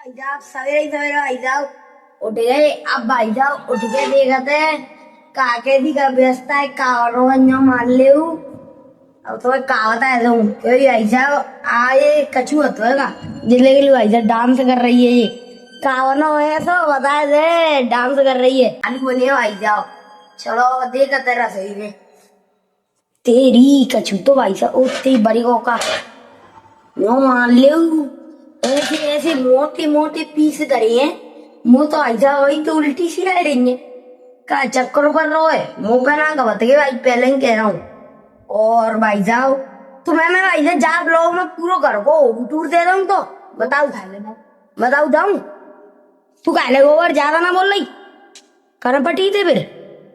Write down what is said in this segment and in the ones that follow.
भाई साहब सवेरे ही सवेरे भाई साहब उठ गए। अब भाई साहब उठ के देखते हैं काके दी का व्यवस्था है कावरों मान ले अब तो कहावत है क्योंकि भाई साहब आए कछू होता है जिले के लिए भाई साहब डांस कर रही है ये कावनो है तो बता दे डांस कर रही है आलू बोलिए भाई साहब चलो देखा तेरा सही में तेरी कछू तो भाई साहब उतनी बड़ी का यो मान ले ऐसे ऐसे मोटे मोटे पीस करे हैं मुँह तो ऐसा वही तो उल्टी सी रह रही है का चक्कर कर रहा है मुँह का ना बता के भाई पहले ही कह रहा हूँ। और भाई साहब तुम्हें मैं भाई साहब जा ब्लॉग में पूरा घर को टूर दे रहा हूँ तो बताऊ जाऊँ तू काले गोबर ज्यादा ना बोल रही कर पटी थे फिर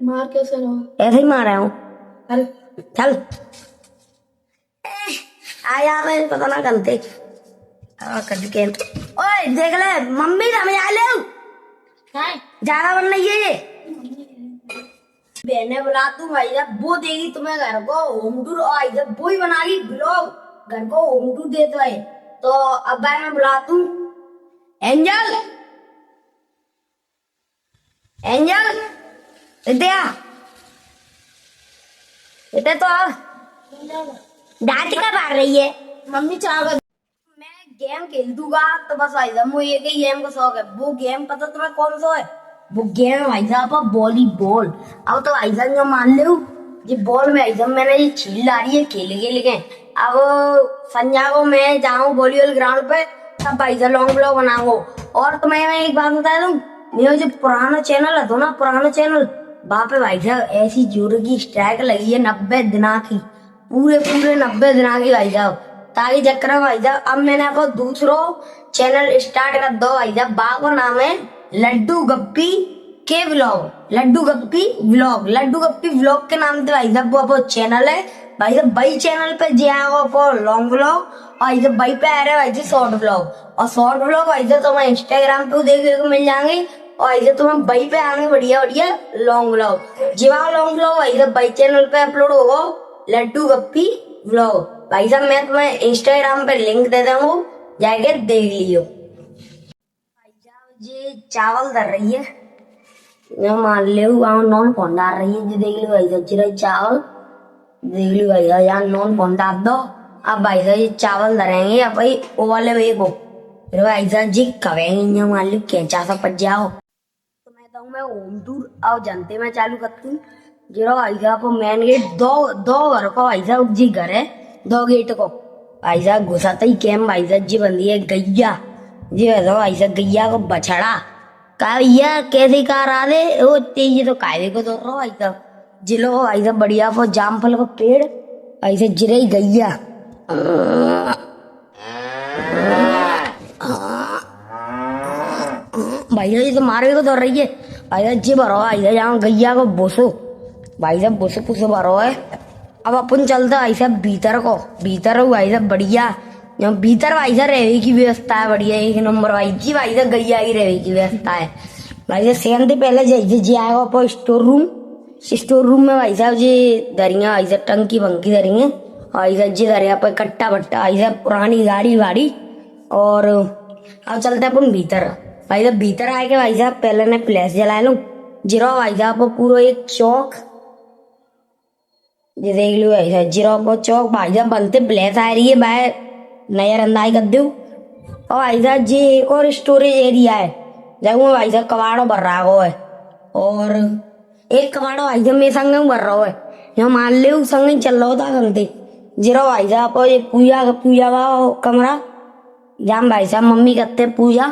मार कैसे रहा ऐसे ही मार रहा हूँ अरे चल आया मैं पता ना करते ओए देख ले मम्मी समझ आ ले ज्यादा बन रही है ये बहने बुला तू भाई जब वो देगी तुम्हें घर को होम टूर और जब वो ही बना ली ब्लॉग घर को होम टूर दे तो अब भाई मैं बुला तू एंजल एंजल विद्या इतने तो डांट का मार रही है मम्मी चाह मैं गेम खेल दूंगा तो बस भाई साहब मुझे एक ही गेम का शौक है वो गेम पता तुम्हें कौन सा है वो गेम भाई साहब वॉलीबॉल। अब तो भाई साहब जो मान लो ये बॉल में भाई साहब मैंने ये छील ला रही है खेल के अब संजा को मैं जाऊँ वॉलीबॉल ग्राउंड पे तब भाई साहब लॉन्ग ब्लॉग बनाऊंगा। और तुम्हें मैं एक बात बता दूं मेरा जो पुराना चैनल है तो ना पुराना चैनल वहाँ पे भाई साहब ऐसी जोर की स्ट्राइक लगी है 90 दिना की पूरे 90 दिना की भाई साहब ताकि चक्कर भाई साहब अब मैंने आपको दूसरो चैनल स्टार्ट कर दो भाई साहब बाग का नाम है लड्डू गप्पी के व्लॉग लड्डू गप्पी व्लॉग के नाम से भाई साहब वो चैनल है भाई साहब भाई चैनल पे जाएगा लॉन्ग व्लॉग और भाई साहब भाई पे आ रहे भाई जी शॉर्ट व्लॉग और शॉर्ट व्लॉग भाई साहब तुम्हें इंस्टाग्राम पे देखने को मिल जाएंगे और भाई साहब तुम्हें भाई पे आएंगे बढ़िया लॉन्ग व्लॉग जीवा लॉन्ग व्लॉग भाई साहब भाई चैनल पे अपलोड होगा लड्डू गप्पी व्लॉग भाई साहब मैं तुम्हें इंस्टाग्राम पे लिंक दे दूंगा जाके देख लियो। भाई साहब ये चावल धर रही है मैं मान ले नॉन फोन डाल रही है जी देख लो भाई साहब चिरा चावल देख लो भाई साहब यहाँ नॉन फोन डाल दो। अब भाई साहब ये चावल धरेंगे अब भाई वो वाले वे को फिर भाई साहब जी कवेंगे मान लो कैंचा सा पट जाओ तो मैं कहूँ मैं होम टूर अब जनते में चालू करती हूँ जीरो भाई साहब मेन गेट दो घर को भाई साहब जी घर है 2 गेट को भाई साहब घुसाते ही कैम भाई साहब जी बंदी है गैया जी भाई साहब गैया को बछड़ा का भैया कैसे कार आ दे वो तेजी तो कायदे को तो रहो भाई साहब जिलो भाई साहब बढ़िया वो जामफल का पेड़ भाई साहब जिरे ही गैया भाई साहब ये तो मारवे को दौड़ रही है भाई साहब जी भरो भाई साहब यहाँ गैया को बोसो भाई साहब बोसो पुसो भरो है। अब अपन चलते भाई साहब भीतर भाई साहब बढ़िया भीतर भाई साहब रहने की व्यवस्था है बढ़िया 1 नंबर भाई जी भाई साहब गैया की रहने की व्यवस्था है भाई साहब सेंध पहले जी आएगा अपन स्टोर रूम में भाई साहब जी दरिया भाई साहब टंकी बंकी दरिया भाई साहब जी दरिया पर कट्टा बट्टा भाई साहब पुरानी गाड़ी वाड़ी। और अब चलते अपन भीतर भाई साहब भीतर आए के भाई साहब पहले ने फ्लैश जला लूं जीरो भाई साहब पूरा एक चौक जी देख लो भाई साहब जीरो को चौक भाई साहब बनते ब्लैक आ रही है भाई नजरअंदाज कर दू। और भाई साहब जी एक और स्टोरेज एरिया है जब भाई साहब कबाड़ो भर रहा है और एक कबाड़ो भाई साहब मेरे संग भर रहा है यहाँ मान ले संग चल रहा था करते जीरो भाई साहब ये पूजा का कमरा जहाँ भाई साहब मम्मी करते पूजा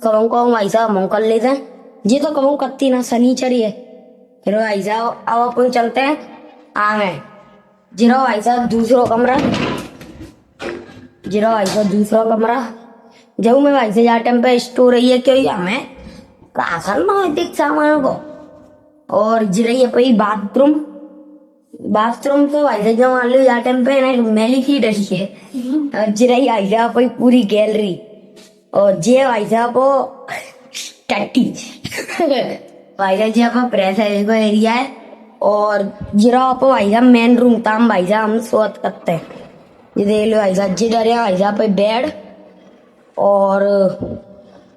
कहूँ भाई साहब हम कर लेते हैं जी तो कहूँ कत्ती ना शनिचरी है फिर भाई साहब अब अपन चलते हैं आगे जीरो भाई साहब दूसरा कमरा जब मैं भाई से जा टाइम पे स्टोर रही है क्यों हमें क्या करना है देख सामान को। और जिरही है भाई बाथरूम तो भाई से जो मान लो जा टाइम पे ना मैली की डरी है और जिरही भाई साहब भाई पूरी गैलरी और जे भाई साहब को टट्टी भाई साहब जी आप प्रेस एरिया है और जीरा भाई साहब मेन रूम ताम भाई साहब हम सोच करते हैं ये देख लो भाई साहब जी डरे भाई साहब पे बेड और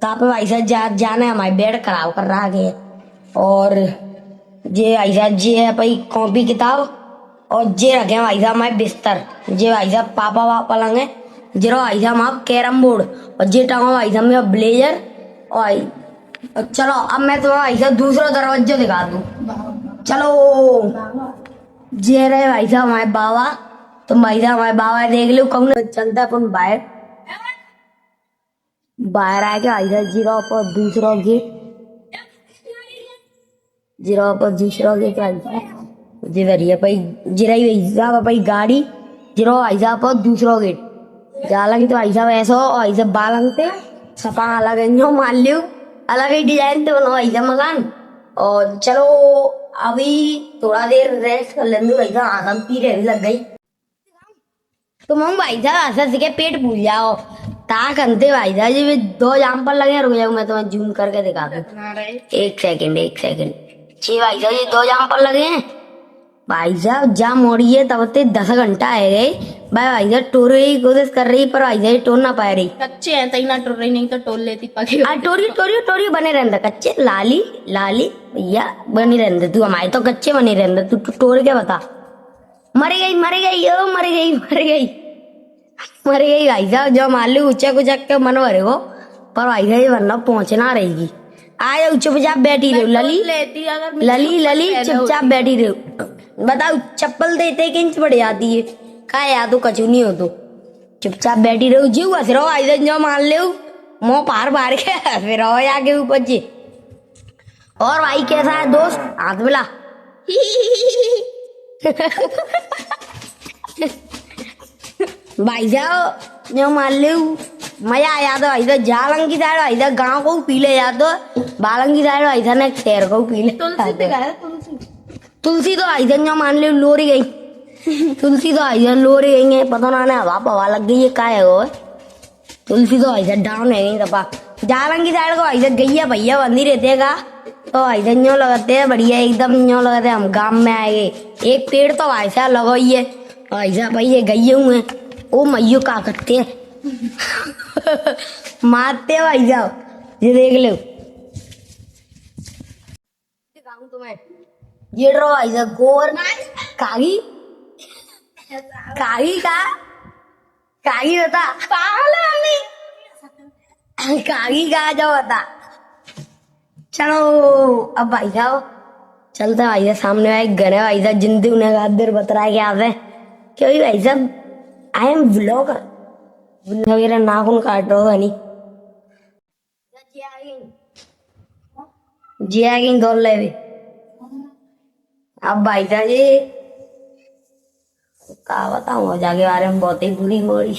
ताप पे भाई साहब जाना है हमारे बेड खराब कर रहा है और ये भाई साहब ये है भाई कॉपी किताब और ये रखे हैं भाई साहब हमारे बिस्तर ये भाई साहब पापा पलंग है जरा भाई साहब आप कैरम बोर्ड और ये टांगा भाई साहब मेरा ब्लेजर और चलो अब मैं तुम्हें भाई साहब दूसरा दरवाजा दिखा दूं चलो ये रहे भाई साहब हमारे बाबा तुम भाई साहब हमारे बाबा देख लो कौन चलता अपन बाहर बाहर आके भाई साहब जीरो पर दूसरा गेट जीरो पर दूसरा गेट जिधर ये भाई जिरा भाई साहब भाई गाड़ी जीरो भाई साहब पर दूसरा गेट हालांकि तो भाई साहब ऐसा भाई साहब बालंग थे सपा अलग है मान लियो अलग ही डिजाइन थे बनो भाई साहब मकान और चलो अभी थोड़ा देर रेस्ट कर लेंगे भाई साहब आदम पी रहे लग गई तुम हम भाई साहब हंस के पेट भूल जाओ ता करते भाई साहब जी दो जाम पर लगे रुक जाओ मैं तुम्हें जूम करके दिखा दूं एक सेकंड जी भाई साहब ये दो जाम पर लगे हैं भाई साहब जा मोड़ी है तब तक 10 घंटा है गए भाई साहब टोरे की कोशिश कर रही पर भाई साहब टोर ना पाए रही कच्चे हैं तई ना टोर रही नहीं तो टोल लेती पके टोरी बने रहते कच्चे लाली भैया बनी रहते तू हमारे तो कच्चे बने रहते तू टोर के बता मर गई भाई साहब जो मालूम उचक के मन भरे को पर भाई साहब वरना पहुंचना रहेगी आ जाओ चुपचाप बैठी रहो लली चुपचाप बैठी रहो बताओ चप्पल देते 1 इंच बढ़ जाती है का या तो कचू नहीं हो तो चुपचाप बैठी रहो जीव हंस रहो आई जो मान लो मुंह पार के हंस रहो आगे ऊपर जी और भाई कैसा है दोस्त हाथ मिला भाई साहब जो मान लो मजा आया तो भाई साहब जालंग की साइड भाई साहब गाँव को पी ले जा तो बालंग की साइड भाई साहब ने शहर को पी ले तुलसी तो भाई साहब जो मान लो लोरी गई तुलसी तो भाई साहब लोरी गई है पता ना हवा लग गई है का है वो तुलसी तो भाई साहब डाउन है दफा जालंग की साइड को भाई साहब गैया भैया बंदी रहते का तो भाई साहब न्यो लगाते हैं बढ़िया एकदम न्यो लगाते हैं हम गाँव में आएंगे एक पेड़ तो भाई साहब लगा ही है भाई साहब भाई ये गैये हुए हैं ओ मैयो का करते हैं मारते भाई साहब ये देख लो तुम्हें ये रो भाई साहब गोर कागी बता कागी का जाओ बता चलो अब भाई साहब चलता भाई साहब सामने भाई घर है भाई साहब जिंदगी उन्हें गादर बता रहा है क्या है क्योंकि भाई साहब आई एम व्लॉगर वगैरह नाखून काट रहा नहीं जी आ गई दौड़ ले अब भाई साहब जी क्या बताऊँ मजा के बारे में बहुत ही बुरी मोड़ी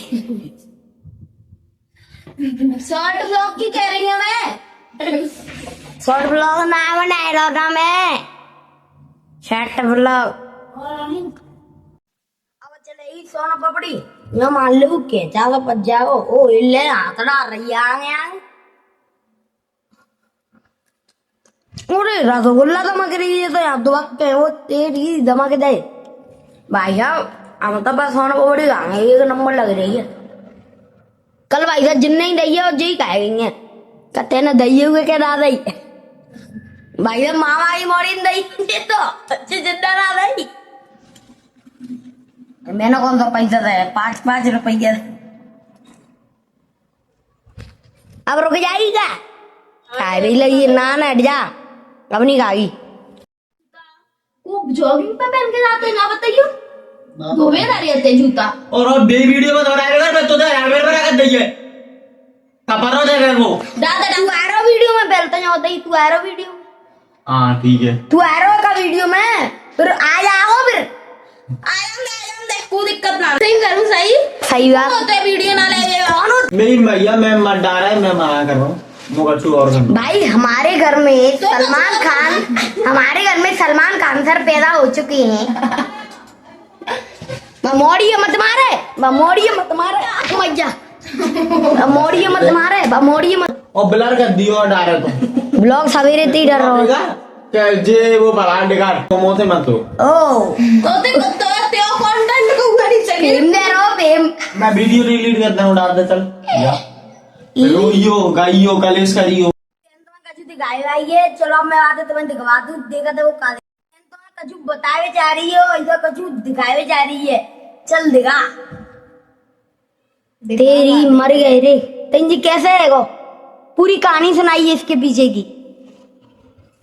शॉर्ट ब्लॉग की कह रही हूँ मैं शॉर्ट ब्लॉग ना बनाए रहा था मैं शॉर्ट ब्लॉग अब चलेगी सोना पपड़ी यो मान लो के जाओ पच जाओ ओ इल्ले हाथ डाल रही आगे अरे रसगुल्ला दमक रही है तो यहाँ तो वक्त है वो तेरी दमक दे भाई साहब हम तो बस सोना पपड़ी खाएंगे 1 नंबर लग रही है कल भाई साहब जिन नहीं दी है और जी खाए गई है कहते ना दही हुए क्या दादा ही भाई साहब मामा ही मोड़ी दही तो अच्छे जिंदा ना दही मैंने कौन सा पैसा था 5 रुपया अब रुक जाएगी क्या भी लगी ना हट जा अब नहीं खागी वो जॉगिंग पे पहन के जाते हैं ना बताइयो धोवे ना रहते जूता और बे वीडियो में दोहराए अगर मैं तो हेलमेट बना कर दइए कपड़ा दे मेरे को दादा तू एरो वीडियो में पहलता नहीं होता ही तू एरो वीडियो हां ठीक है तू एरो का वीडियो में फिर आ जाओ फिर आयम देख कोई दिक्कत ना सही करूं सही बात तो वीडियो ना ले जाओ मेरी भैया मैं मत डाल रहा है मैं माया कर रहा हूँ मुगल और भाई हमारे घर में सलमान खान सर पैदा हो चुके हैं मोड़ी मत मारे और ब्लर कर दियो और डाल तो ब्लॉग सवेरे ते डर रहा क्या जे वो भला निकाल तुम से मत हो ओ तो कंटेंट को उखाड़ी चाहिए फेम दे रहा फेम मैं वीडियो डिलीट करता हूँ डाल दे चल रोइयो गाइयो कलेश करियो। तुम्हें कछु दिखाई भाई है, चलो अब मैं आते तुम्हें दिखवा दूं, देखा तो वो काले तुम्हें कछु बतावे जा रही हो, इधर कछु दिखावे जा रही है, चल दिखा। तेरी मर गए रे। तेंजी कैसे है गो, पूरी कहानी सुनाइए इसके पीछे की।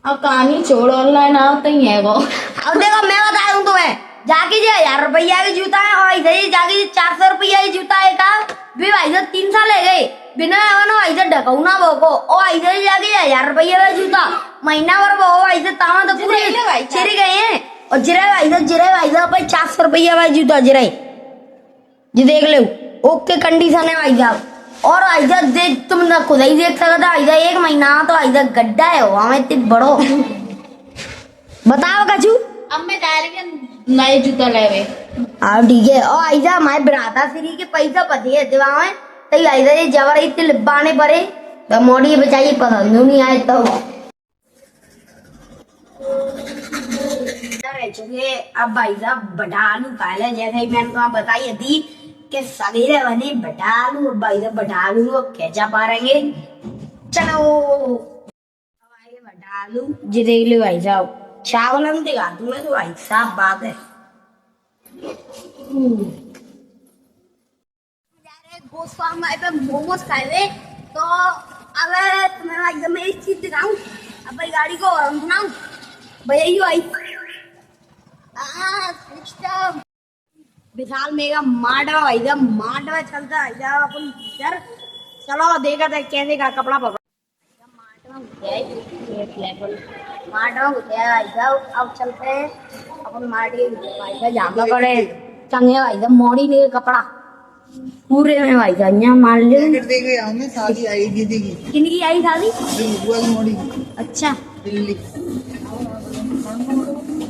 अब कहानी छोड़, ऑनलाइन आओ तो ही है वो। अब देखो मैं बता दूं तुम्हें, जाके जो 1000 रुपया की जूता है और इधर ही जाके 400 रुपया की जूता है का भी भाई साहब 3 साल ले गए बिना ना इधर ढकाउना वो को और इधर ही जाके 1000 रुपया का जूता महीना भर वो भाई साहब तावा तो पूरे चिरे गए हैं। और जिरे भाई साहब भाई 400 रुपया का जूता जिरे जी देख लो, ओके कंडीशन है भाई साहब। और आइजा देख तुम ना खुद ही देख सकता आइजा 1 महीना तो आइजा गड्ढा है वहां में इतने बड़ो। बताओ कछु। अब मैं डायरेक्ट नए जूता लेवे। हाँ ठीक है। और आइजा हमारे भ्राता श्री के पैसा पति है दिमाग में तो आइजा ये जबर इतने लिबाने पड़े तो मोड़ी बचाइए पसंद नहीं आए तो चुके। अब भाई साहब बटालू पहले जैसे ही मैंने तुम्हें बताई थी कि सवेरे बने बटालू, भाई साहब बटालू को कैचा पारेंगे। चलो अब आइए बटालू जी देख लो भाई साहब, चावल हम दिखा दूंगा तो भाई साहब बात है। गोश्त फार्म पे मोमोज खाए तो अगर तुम्हें भाई साहब मैं एक चीज दिखाऊं, अब भाई गाड़ी को और सुनाऊं भैया ही भाई सिस्टम विशाल मेगा माडवा भाई साहब, माडवा चलता है साहब अपन इधर। चलो देखा था कैसे का कपड़ा पकड़ माडवा होते हैं भाई साहब। अब चलते हैं अपन माटी भाई साहब जहाँ पकड़े चंगे भाई साहब मोड़ी ले कपड़ा पूरे में भाई साहब यहाँ मान लो शादी आई दीदी की। किनकी आई शादी? बुआ की मोड़ी। अच्छा दिल्ली।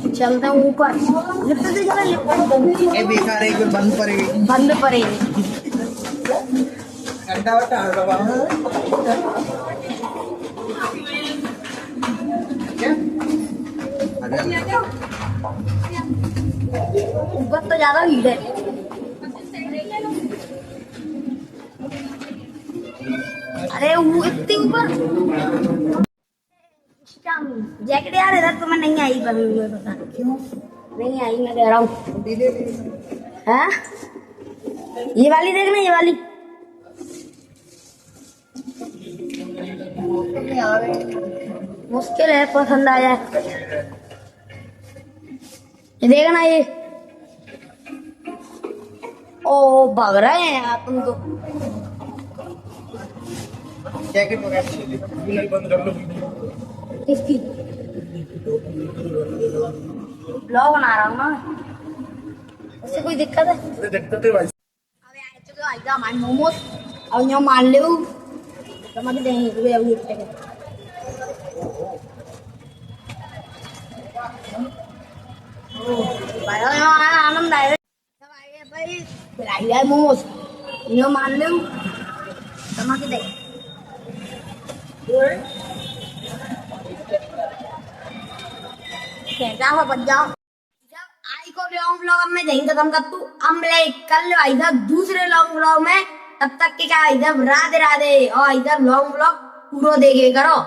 चलते हैं ऊपर लिफ्ट से चला लिफ्ट ए बेकार है, कोई बंद पड़ेगी। बंद पड़ेगी। घंटा वटा बाबा क्या? ऊपर तो ज्यादा भीड़ है। अरे वो इतने ऊपर जैकेट यार इधर तो मैं नहीं आई कभी हुए पता नहीं क्यों नहीं आई, मैं कह रहा हूँ। हाँ ये वाली देखना, ये वाली मुश्किल है पसंद आ जाए। ये देखना ये ओ भाग रहे हैं यार तुम तो। जैकेट वगैरह बंद कर लो। किसकी ब्लॉग बना रहा हूँ ना, उससे कोई दिक्कत है? दिक्कत है भाई। अबे आए चुके भाई साहब हमारे मोमोज अब यहाँ मान लो समझ देंगे पूरे अभी एक सेकंड। भाई साहब यहाँ आया आनंद आए सब आए भाई फिर आई जाए मोमोज यहाँ मान लो समझ दे। जाओ बच जाओ। जब आई को लॉन्ग व्लॉग में यहीं खत्म कर तू हम ले कल भाई साहब दूसरे लॉन्ग व्लॉग में, तब तक के क्या भाई साहब राधे राधे और इधर लॉन्ग व्लॉग पूरा देखे करो।